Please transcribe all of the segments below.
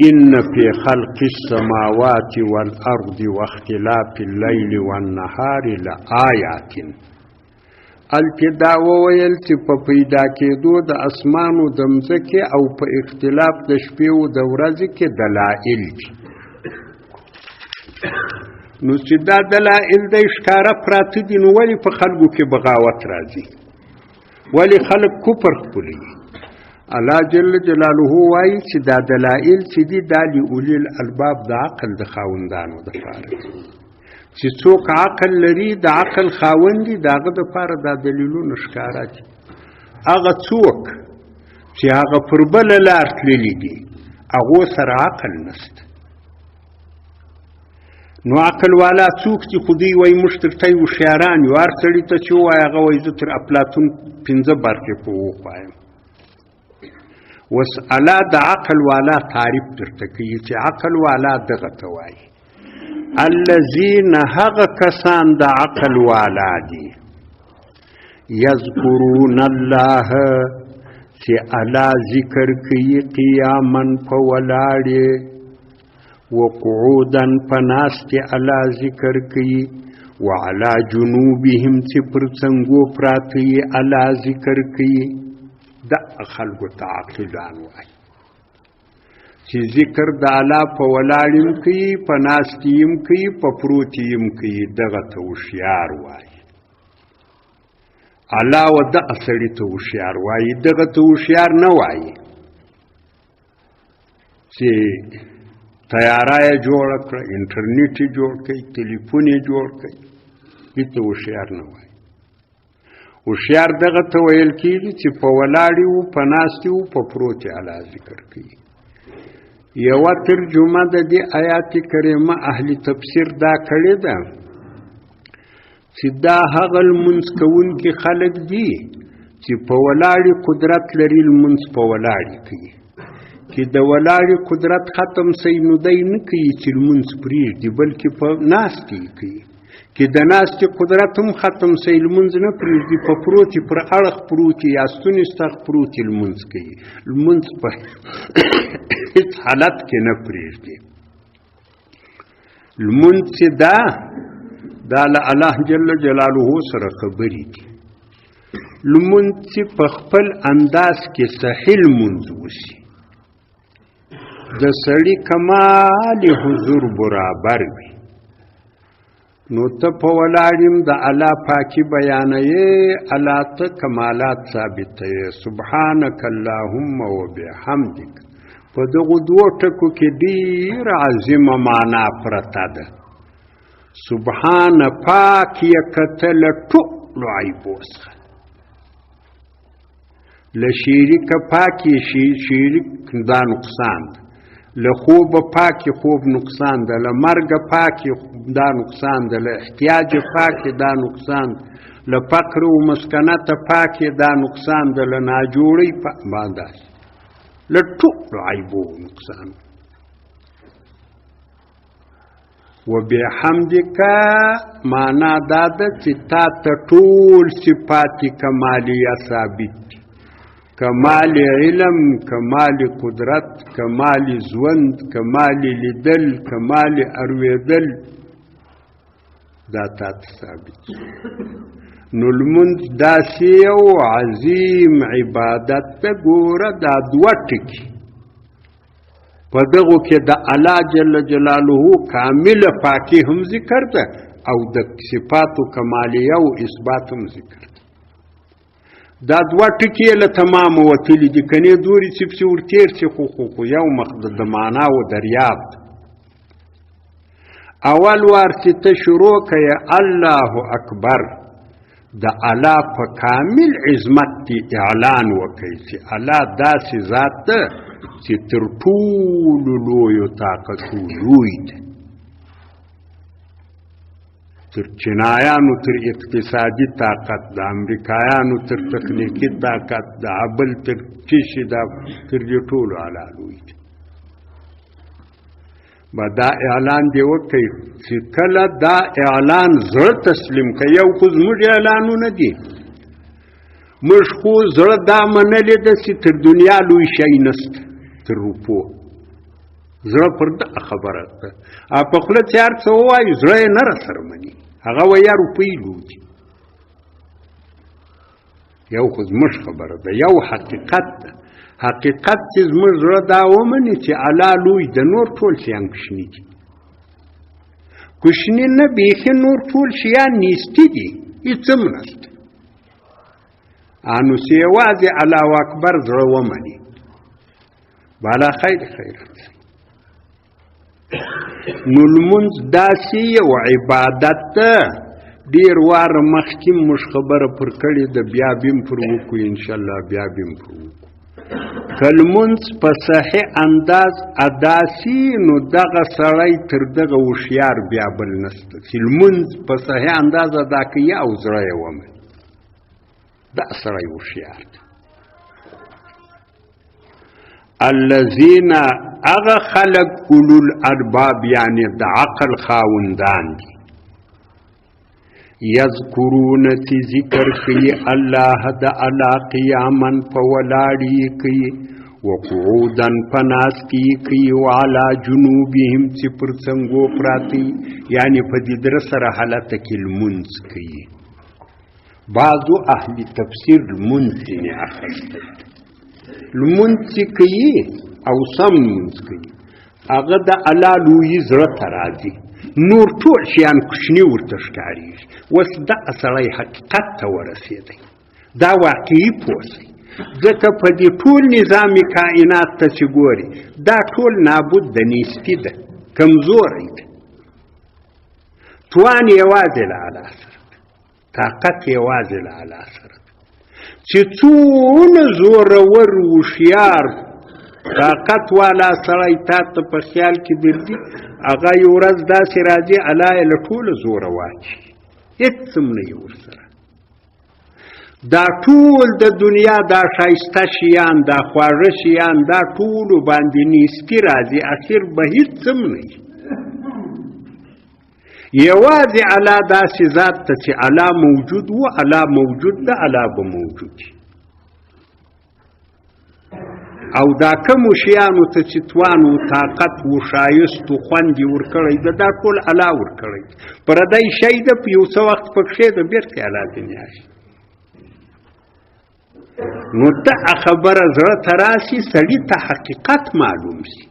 إن في خلق السماوات والأرض واختلاف الليل والنهار لآيات التدا وویل چې په پیدا کېدو د اسمان او د مځکې او په اختلاف د شپې او د ورځې کې دلایل دي. نو چې دا دلایل د ښکارا پراته دي، نو ولې په خلکو کې بغاوت راځي؟ ولې خلک کفر خپلوي؟ الله جل جلاله وایي چې دا دلایل چې دي دا لأولي الالباب د عقل د خاوندانو دپاره چې څوک عقل لري د عقل خاوند دي د هغه دپاره دا دلیلونه ښکاره دي. هغه څوک چې هغه پر بله لار تللي دي هغو سره عقل نشته. نو عقل والا څوک چې خو دوی وایي موږ تر تی هوښیاران یو، هر سړي ته چې ووایي هغه وایي زه تر افلاطون 5 برخې په وخوایم. وس الله د عقل والا تعریف درته کوي چې عقل والا دغه ته وایي الذین هغه کسان د عقل والا دي یذکرون الله چې الله ذکر کوي قیاما په ولاړې وقعودا په ناستې الله ذکر کوي وعلى جنوبهم چې پر څنګو پراته یې الله ذکر کوي. دا خلقو ته عاقلان وایي چې ذکر د الله په ولاړ یم کوي، په ناستې یم کوي، په پروتې یم کوي، دغه ته هوښیار وایي. الله و دغه سړي ته هوښیار وایي، دغه ته هوښیار نه وایي چې طیاره یې جوړه کړه، انټرنیټ یې جوړ کړي، تلیفون یې جوړ کړي، دې ته هوښیار نه وایي. هوښیار دغه ته ویل کېږي چې په ولاړې وو، په ناستې وو، په پروتې الله ذکر کوي. یوه ترجمه د دې آیات کریمه اهل تفسیر دا کړې ده چې دا هغه لمونځ کوونکي خلک دي چې په ولاړې قدرت لري، لمونځ په ولاړې کوي. چې د ولاړې قدرت ختم سي نو دی نه کوي چې لمونځ پرېږدي، بلکې په ناستې کوي. چې د ناستې قدرت هم ختم سي لمونځ نه پرېږدي، په پروتې پر اړخ پروتې یا ستونې ستغ پروتې لمونځ کوي، لمونځ په هیڅ حالت کې نه پرېږدي. لمونځ چې دا له الله جل جلاله سره خبرې دي. لمونځ چې په خپل انداز کې صحیح لمونځ وشي، د سړي کمال حضور برابر وي، نو ته په ولاړیم د الله پاکي بیانوي، الله ته کمالات ثابتوي. سبحانک اللهم وبحمدک په دغو دوو ټکو کې ډېر عظیمه معنا پرته ده. سبحان پاک یې کته له ټولو عیبو څخه، له شریکه پاکې شریک دا نقصان ده، له خوب پاکی خوب نقصان ده، له مرگ پاکی دا نقصان ده، له احتیاج پاکی دا نقصان ده، له فقر و مسکنت پاکی دا نقصان ده، له ناجوړی باندې له ټولو عیبو نقصان. وبحمدک معنا دا ده چې تا ته ټول صفات کمالیه ثابت دي، کمال علم، کمال قدرت، کمال ژوند، کمال لیدل، کمال ارویدل، دا تا ته ثابت. نو لمونځ داسې یو عظیم عبادت ته ګوره دا دوه ټکي په دغو کې د الله جل جلاله کامله پاکي هم ذکر ده او د صفاتو کمالیه او اثبات هم ذکر ده. دا دوه ټکي له تمام وتلي دي، کنې دوري چې ورتیر چې خو یو مخ د معنا او دریاب. اول وار چې ته شروع کړې الله اکبر، د الله په کامل عظمت دی اعلان وکړي چې الله داسې ذات ده چې تر ټولو لویو طاقتو لوی ده، تر چینایانو تر اقتصادي طاقت، د امریکایانو تر تخنیکی طاقت، د عبل تر چیشي دا تر دې ټولو الله لوی دی. با دا اعلان دی وکړي چې کله دا اعلان زړه تسلیم کوي. یو خو زموږ اعلانونه دي، موږ خو زړه دا منلې ده چې تر دنیا لوی شی نسته، تر روپو زړه پر دغه خبره ده په خوله چې هر څه ووایو زړه یې نه راسره مني هغه وایي روپۍ لوټي یو خو زموږ خبره ده یو حقیقت ده حقیقت چې زموږ زړه دا ومني چې الله لوی د نور ټول شیان کوچني دي کوچني نه بیخي نور ټول شیان نیستي دي هېڅ هم نشته نو چې یوازې الله اکبر زړه ومني بالا خیر خیرات نو لمونځ داسې یو عبادت ده ډېر واره مخکې موږ خبره پر کړې ده بیا بیم پر وکړو انشاءالله بیا بیم پر وکړو که لمونځ په صحیح انداز ادا سي نو دغه سړی تر دغه هوښیار بیا بل نشته چې لمونځ په صحیح انداز ادا کوي او زړه یې ومني دا سړی هوښیار دی الذین اغا خلق اولو الارباب یعنی د عقل خاوندان دي یذکرون چې ذکر کوي الله د الله قیاما په ولاړی کوي وقعودا په ناست کوي وعلى جنوبهم چې پر څنګو پراتی یعنی په دې در سره حالت کې لمونځ کوي بعضو اهل تفسیر لمونځ نه اخسته لمونځ کوي او سم لمونځ کوي هغه د الله لوی زړه ته راځي نور ټول شیان کوچني ورته ښکارېږي اوس دغه سړی حقیقت ته ورسېدی دا واقعي پوه شئ ځکه په دې ټول نظام کائنات ته چې ګوري دا ټول نابود د نیستي ده کمزوری ده توان یوازې له الله سره طاقت یوازې له الله سره چې څونه زورور هوښیار طاقت والا سړی تا ته په خیال کې درځي هغه یو ورځ داسې راځي الله یې له ټوله زوره واچي هېڅ هم نه یې ورسره دا ټول د دنیا دا ښایسته شیان دا خواږه شیان دا ټولو باندې نیستي راځي اخر به هېڅ هم نه وي یوازې الله داسې ذات ته چې الله موجود و الله موجود ده الله به موجود وي او دا کومو شیانو ته چې توان و طاقت و ښایست و خوند یې ورکړی ده دا ټول الله ورکړی پردی شی ده په یو څه وخت پکښې ده بېرته الله دنیا شي نو دغه خبره زړه ته راسي سړي ته حقیقت معلوم شي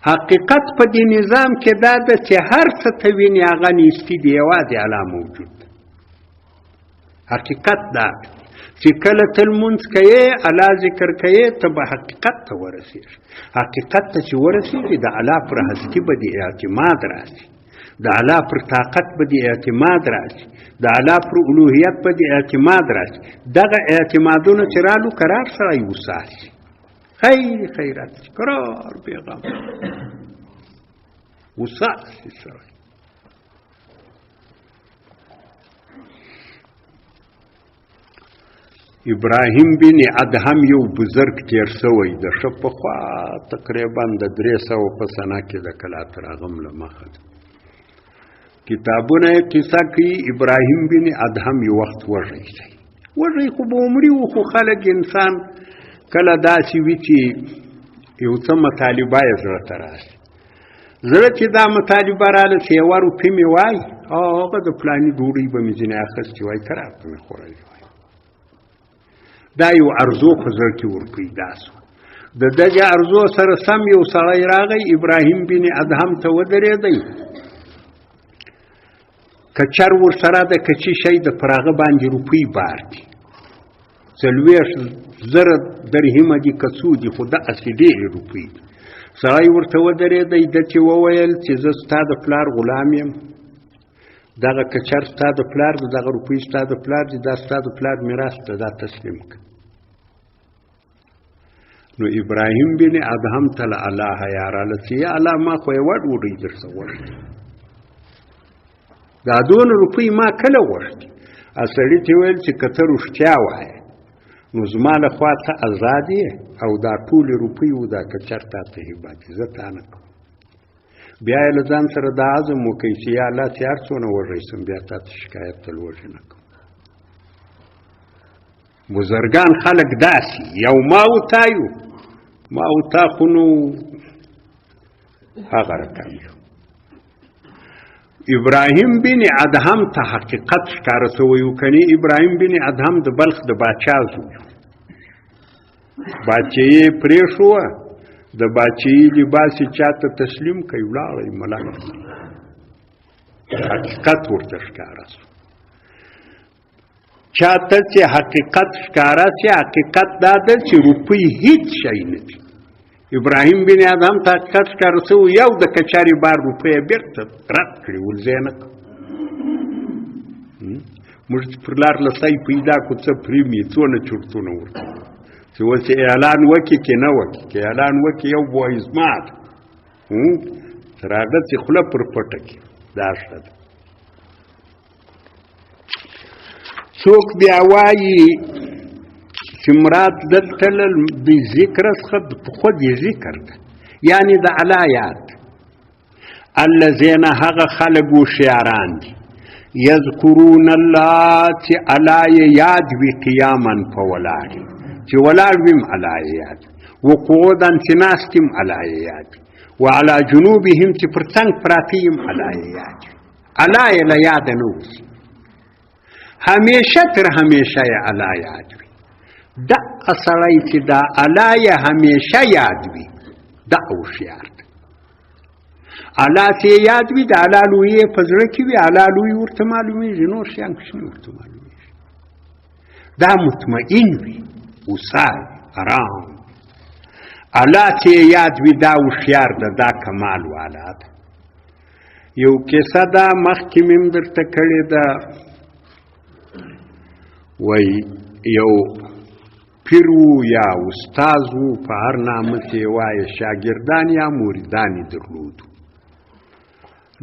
حقیقت په دې نظام کې دا ده چې هر څه ته ویني هغه نیستي دی یوازې الله موجود ده حقیقت دا ده چې کله ته لمونځ کوې الله ذکر کوې ته به حقیقت ته ورسېږي حقیقت ته چې ورسېږي د الله پر هستي به دې اعتماد راشي د الله پر طاقت به دې اعتماد راشي د الله پر الوهیت به دې اعتماد راشي دغه اعتمادونه چې رالو قرار سړی وساتي خیر خیرات قرار پیغام وساتي سړی ابراهیم بن ادهم یو بزرگ تیر سوی د ښه پخوا تقریبا د 300 په سنه کې د کلات راغم له مخه کتابونه قصه کوي ابراهیم بن ادهم یو وخت وږی خو به عمري و خو خلک انسان کله داسې وي چې یو څه مطالبه یې زړه ته راشي زړه چې دا مطالبه راله چې یوه روپۍ مې وایي هغه د فلاني ډوډۍ به مې ځینې اخیستې وای کرار به مې خوړلې وای دا یو ارزو په زړه کې ورپیدا شو د دغه ارزو سره سم یو سړی راغی ابراهیم بن ادهم ته ودرېدی کچر ورسره د کچي شی د پر هغه باندې روپۍ بار دي 40,000 درهمه دي که څو دي خو داسې ډېرې روپۍ دي سړی ورته ودرېدی ده چې وویل چې زه ستا د پلار غلام یم دغه کچر ستا د پلار دی دغه روپۍ ستا د پلار دی دا ستا د پلار میراث ته دا تسلیم کړه نو ابراهیم بن ادهم ته له الله حیا راله چې یا الله ما خو یوه ډوډۍ درڅه غوښتې دا دونه روپۍ ما کله غوښتې سړي ته ویل چې که ته رښتیا وایې نو زما له خوا ته ازاد یې او دا ټولې روپۍ و دا کچر تا ته هبه دي زه تا نه کوم بیا یې له ځان سره دا عزم وکړي چې یا الله چې هر څونه وږی شم بیا تا ته شکایت تل وږی نه کوم بزرګان خلک داسې یو ما و تا یو ما و تا خو نو هغه رقم شو. ابراهیم بن ادهم ته حقیقت ښکاره سوی و. کنی ابراهیم بن ادهم د بلخ د باچا زوی و. باچې یې پرېښوه، د باچې لباس یې چاته تسلیم کړی، ولاړی ملک. حقیقت ورته ښکاره سو. چاته چې حقیقت ښکاره سي، حقیقت دا ده چې روپۍ هیڅ شی نه دي. ابراهیم بن ادهم ته حقیقت ښکاره سو، یو د کچاري بار روپۍ یې بېرته رد کړي، ولځی نه کړ. موږ چې پر لار لسی پیدا کړو څه پرېمي څونه چورتونه ورته چې اوس اعلان وکړي که نه وکړي. که اعلان وکړي یو بوایي زما ده، تر هغه چې خوله پر پټه کړي، دا ښه ده. څوک بیا وایي چې مراد دلته د ذکر څخه خود یې ذکر ده، یعنی د الله یاد. الذین هغه خلک هوښیاران دي، یذکرون الله چې الله یې یاد وي، قیاما په ولاړ چې ولاړ ویم الله یې یاد، وقعودا چې ناست یم الله یې یاد، وعلى جنوبهم چې پر څنګ پراته یم الله یې یاد وي. الله یې له یاده نه وځي، همیشه تر همیشه یې الله یاد وي. دغه سړی چې دا الله یې همیشه یاد وي، دا هوښیار دی. الله چې یې یاد وي، د الله لویي یې په زړه کې وي، الله لوی ورته معلومېږي، نور شیان کوچني ورته معلومېږي. دا مطمئن وي، اوسار ارام. الله چې یې یاد وي، دا هوښیار ده، دا کمال والا ده. یو کیسه دا مخکې مې درته کړې ده، وای یو پیر وو یا استاذ وو، په هر نامه چې یې وایه، شاګردان یا موریدان یې درلودو.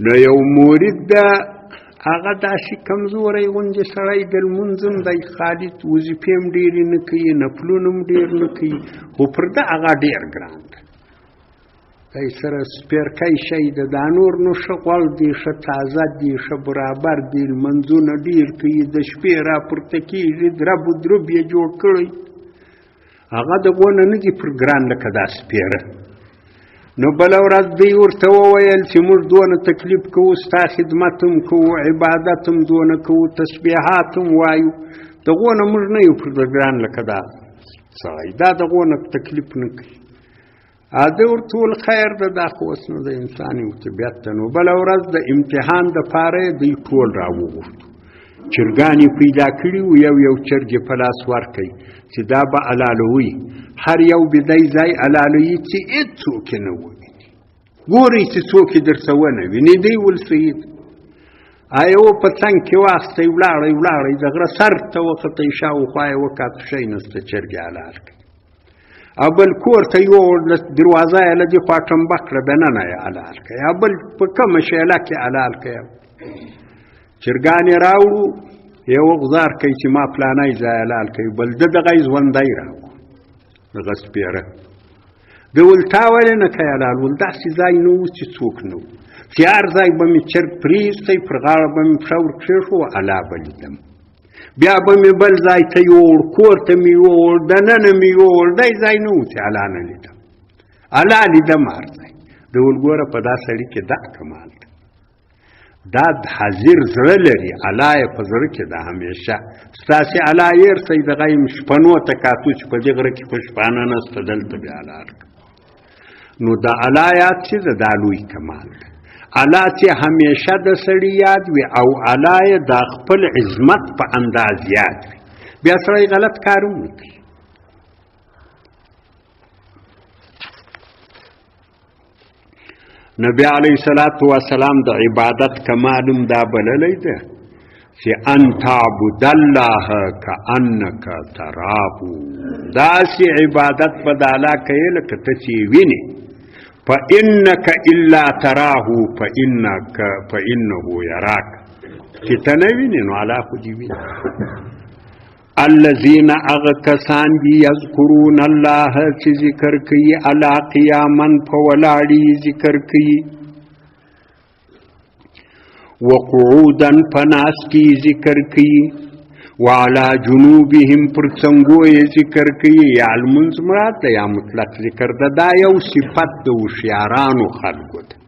نو یو مورید ده، هغه داسې کمزوری غوندې سړی د لمونځ هم دی، خالي وظیفې هم ډېرې نه کوي، نفلونه هم ډېر نه کوي، خو پر ده هغه ډېر ګران ده. دی سره سپیرکی شی ده، دا نور نو ښه غوړ دی، ښه تازه دی، ښه برابر دی، لمنځونه ډېر کوي، د شپې راپورته کېږي، درب و درب یې جوړ کړی. هغه د غونه نه دي پر ګران لکه دا سپیره. نو بله ورځ دوی ورته وویل چې موږ دونه تکلیف کوو، ستا خدمت هم کوو، عبادت هم دونه کوو، تسبیحات هم وایو، د غونه موږ نه یو پر ګران لکه دا سړی، دا د غونه تکلیف نه کوي. ده ورته وویل خیر ده، دا خو اوس نو د انسان یو طبیعت ده. نو بله ورځ د امتحان دپاره یې دوی ټول راوغوښتو، چرګان یې پیدا کړي وو، یو یو چرګ یې په لاس ورکوي چې دا به علالوي. هر یو به دی ځای علالوي چې هېڅوک یې نه وویني. ګورئ چې څوک یې درته ونه ویني، دی ولسید یو په څنګ کې واخیستی، ولاړی د غره سر ته وختئ، شاوخوا یې وکاته، شی نسته، چرګ یې حلال کړي. او بل کور ته یوړ، دروازه یې له دې خوا ټمبه کړه، دننه یې حلال کړي، او بل په کومه شیله کې حلال کړي. چرګان یې راوړو، یو غزار کوي چې ما پلانی ځای حلال کوي، بل ده دغه یې ژوندی راوړو، دغه سپېره. ده ول تا ولې نه کوې حلال؟ ول داسې ځای نه و چې څوک نه و، چې هر ځای به مې چرګ پرېیستی، پر غاړه به مې پښه ورکښېښو، الله به لیدم. بیا به مې بل ځای ته یوړ، کور ته مې یوړ، دننه مې یوړ، دی ځای نه و چې الله نه لیدم، الله لیدم هر ځای. ده ول ګوره په دا سړي کې دا کمال ده، دا حاضر زړه لري، الله یې په زړه کې ده همیشه. ستاسې الله یېرسی، دغه یې شپنو ته کاتو چې په دې غره کې خو شپانه نسته، دلته بیا الله ارکه. نو د الله یاد چې ده، دا لوی کمال ده. الله چې همیشه د سړي یاد وي، او الله یې د خپل عظمت په انداز یاد وي، بیا سړی غلط کار هم نه کوي. نبی علیه الصلاة والسلام د عبادت کمالم دا بللی ده چې ان تعبد الله کأنک تراه، داسې عبادت به د الله کوې لکه ته چې یې وینې. فإنک الا تراه فإنه یراک، چې ته نه وینې نو الله خو دې ویني. الذین اغه کسان دي یذکرون الله چې ذکر کوي، علی قیاما په ولاړی ذکر کوي، وقعودا په ناستي ذکر کوي، وعلى جنوبهم پر څنګو یې ذکر کوي یا المنځ مراد ده یا مطلق ذکر ده. دا یو صفت د هوښیارانو خلکو ده.